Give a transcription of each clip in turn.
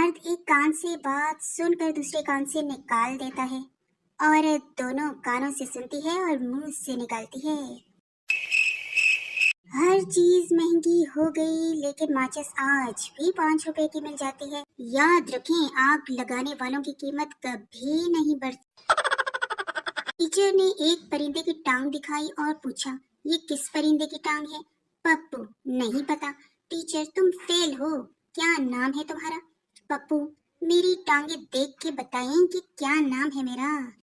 मर्द एक कान से बात सुनकर दूसरे कान से निकाल देता है, औरत दोनों कानों से सुनती है और मुंह से निकालती है। हर चीज महंगी हो गई, लेकिन माचिस आज भी 5 रुपए की मिल जाती है। याद रखें, आग लगाने वालों की कीमत कभी नहीं बढ़ती। टीचर ने एक परिंदे की टांग दिखाई और पूछा, ये किस परिंदे की टांग है? पप्पू, नहीं पता। टीचर, तुम फेल हो, क्या नाम है तुम्हारा? पप्पू, मेरी टांगे देख के बताएं कि क्या नाम है मेरा।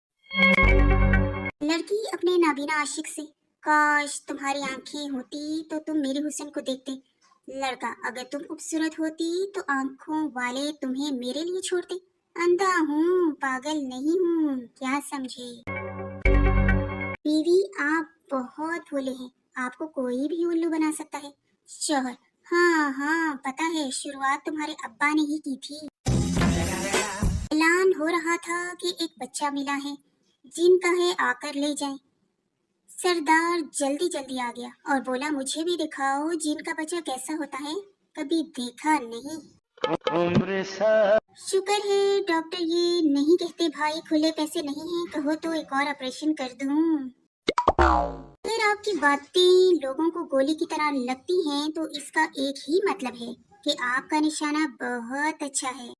लड़की अपने नाबीना आशिक से, काश तुम्हारी आंखें होती तो तुम मेरे हुस्न को देखते। लड़का, अगर तुम खूबसूरत होती तो आंखों वाले तुम्हें मेरे लिए छोड़ते। अंधा हूँ, पागल नहीं हूँ, क्या समझे? बीवी, आप बहुत भोले हैं, आपको कोई भी उल्लू बना सकता है। शौहर, हाँ हाँ पता है, शुरुआत तुम्हारे अब्बा ने ही की थी। ऐलान हो रहा था कि एक बच्चा मिला है, जिनका है आकर ले जाएं। सरदार जल्दी जल्दी आ गया और बोला, मुझे भी दिखाओ जिनका बच्चा कैसा होता है, कभी देखा नहीं। शुक्र है डॉक्टर ये नहीं कहते भाई खुले पैसे नहीं हैं, कहो तो एक और ऑपरेशन कर दूं। अगर आपकी बातें लोगों को गोली की तरह लगती हैं तो इसका एक ही मतलब है कि आपका निशाना बहुत अच्छा है।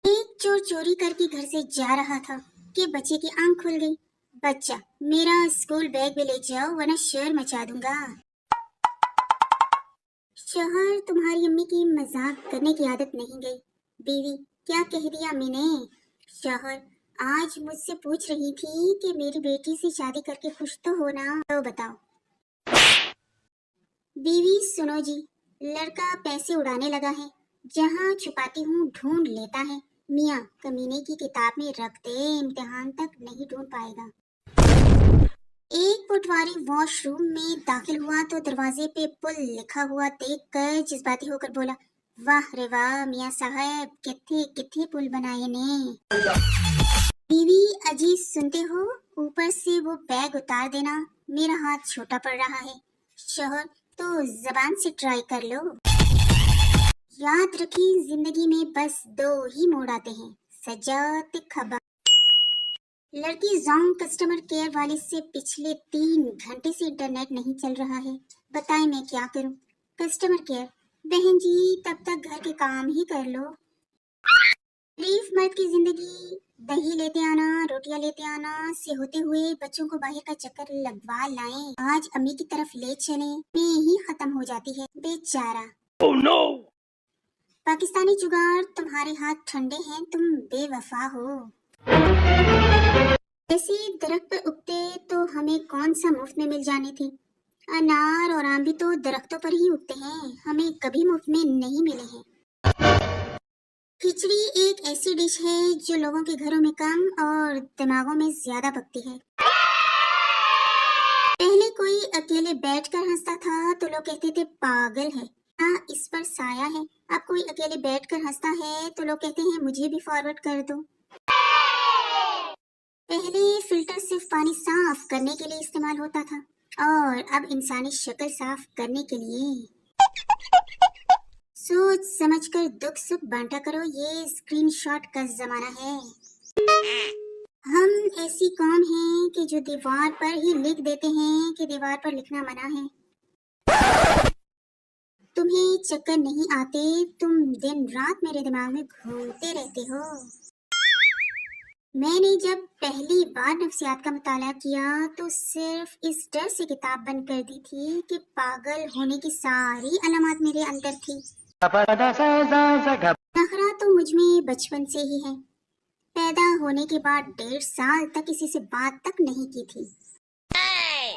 एक चोर चोरी करके घर से जा रहा था कि बच्चे की आंख खुल गई। बच्चा, मेरा स्कूल बैग भी ले जाओ वरना शोर मचा दूंगा। शौहर, तुम्हारी अम्मी की मजाक करने की आदत नहीं गई। बीवी, क्या कह दिया अम्मी ने? शौहर, आज मुझसे पूछ रही थी कि मेरी बेटी से शादी करके खुश तो हो ना, तो बताओ। बीवी, सुनो जी, लड़का पैसे उड़ाने लगा है, जहाँ छुपाती हूँ ढूंढ लेता है। मियाँ, कमीने की किताब में रख दे, इम्तिहान तक नहीं ढूंढ पाएगा। एक पटवारी वॉशरूम में दाखिल हुआ तो दरवाजे पे पुल लिखा हुआ देखकर जज्बाती होकर बोला, वाह रे वाह मियाँ साहब, कितने कितने पुल बनाए ने। बीवी, अजी सुनते हो, ऊपर से वो बैग उतार देना, मेरा हाथ छोटा पड़ रहा है। शौहर, तो जबान से ट्राई कर लो। याद रखिए, जिंदगी में बस 2 ही मोड़ आते हैं, सजा खबा। लड़की, जोंग कस्टमर केयर वाले से पिछले 3 घंटे से इंटरनेट नहीं चल रहा है, बताएं मैं क्या करूं? कस्टमर केयर, बहन जी तब तक घर के काम ही कर लो। गरीब मर्द की जिंदगी दही लेते आना, रोटियां लेते आना से होते हुए बच्चों को बाहर का चक्कर लगवा लाएं, आज अम्मी की तरफ ले चलें, में ही खत्म हो जाती है, बेचारा। Oh no! पाकिस्तानी जुगाड़, तुम्हारे हाथ ठंडे हैं, तुम बेवफा हो। जैसे दरख्त पे उगते तो हमें कौन सा मुफ्त में मिल जाने थे? अनार और आम भी तो दरख्तों पर ही उगते हैं, हमें कभी मुफ्त में नहीं मिले हैं। खिचड़ी एक ऐसी डिश है जो लोगों के घरों में कम और दिमागों में ज्यादा पकती है। पहले कोई अकेले बैठकर हंसता था तो लोग कहते थे पागल है, हाँ इस पर साया है। अब कोई अकेले बैठकर हंसता है तो लोग कहते हैं मुझे भी फॉरवर्ड कर दो। पहले फिल्टर सिर्फ पानी साफ करने के लिए इस्तेमाल होता था, और अब इंसानी शक्ल साफ करने के लिए। सोच समझकर दुख सुख बांटा करो, ये स्क्रीनशॉट का जमाना है। हम ऐसी कौन हैं कि जो दीवार पर ही लिख देते हैं कि दीवार पर लिखना मना है। तुम्हें चक्कर नहीं आते, तुम दिन रात मेरे दिमाग में घूमते रहते हो। मैंने जब पहली बार नफ्सियात का मुताला किया तो सिर्फ इस डर से किताब बंद कर दी थी कि पागल होने की सारी अलामत मेरे अंदर थी। नखरा तो मुझ में बचपन से ही है, पैदा होने के बाद 1.5 साल तक किसी से बात तक नहीं की थी।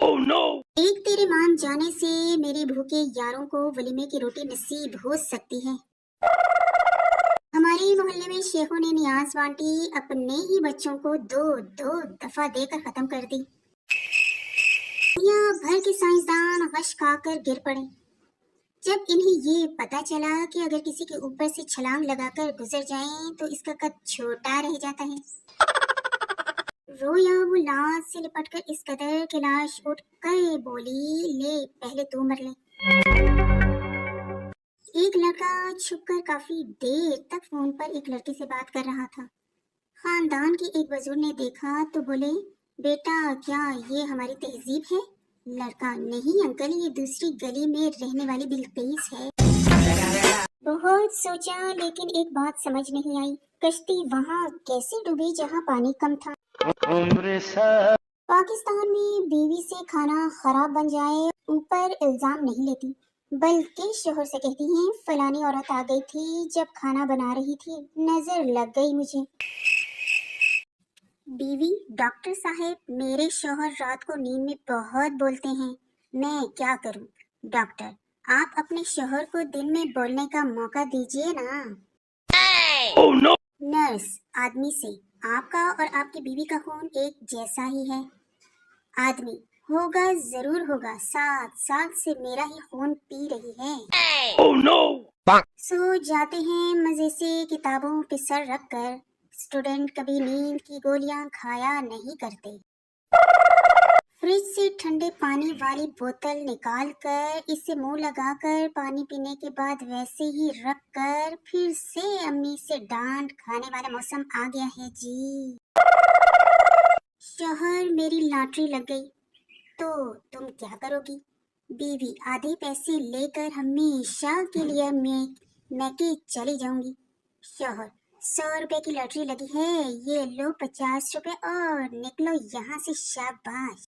Oh no! एक तेरे मान जाने से मेरे भूखे यारों को वलीमे की रोटी नसीब हो सकती है। हमारे मोहल्ले में शेखों ने नियाज बांटी, अपने ही बच्चों को 2 दफा देकर खत्म कर दी। दुनिया भर के साइंसदान गश खाकर गिर पड़े जब इन्हें ये पता चला कि अगर किसी के ऊपर से छलांग लगाकर गुजर जाएं तो इसका कद छोटा रह जाता है। रोया वो लाश से लिपटकर इस कदर कि लाश उठ कर बोली, ले पहले तू मर ले। एक लड़का छुपकर काफी देर तक फोन पर एक लड़की से बात कर रहा था। खानदान के एक बुजुर्ग ने देखा तो बोले, बेटा क्या ये हमारी तहजीब है? लड़का, नहीं अंकल, ये दूसरी गली में रहने वाली बिल्किस है। बहुत सोचा लेकिन एक बात समझ नहीं आई, कश्ती वहाँ कैसे डूबी जहाँ पानी कम था। पाकिस्तान में बीवी से खाना खराब बन जाए ऊपर इल्जाम नहीं लेती, बल्कि शोहर से कहती हैं, फलानी औरत आ गई थी जब खाना बना रही थी, नजर लग गई मुझे। बीवी, डॉक्टर साहब, मेरे शोहर रात को नींद में बहुत बोलते हैं, मैं क्या करूं? डॉक्टर, आप अपने शोहर को दिन में बोलने का मौका दीजिए ना। oh, no. नर्स, आदमी से, आपका और आपकी बीवी का खून एक जैसा ही है। आदमी, होगा जरूर होगा, 7 साल से मेरा ही खून पी रही है। oh, no. सो जाते हैं मजे से किताबों पे सर रख कर। स्टूडेंट कभी नींद की गोलियां खाया नहीं करते। फ्रिज से ठंडे पानी वाली बोतल निकाल कर इसे मुंह लगाकर पानी पीने के बाद वैसे ही रख कर फिर से अम्मी से डांट खाने वाला मौसम आ गया है जी। शोहर, मेरी लॉटरी लग गई, तो तुम क्या करोगी? बीवी, आधे पैसे लेकर हमेशा के लिए मैके चली जाऊंगी। शोहर, 100 रुपए की लॉटरी लगी है, ये लो 50 रुपए और निकलो यहाँ से, शाबाश।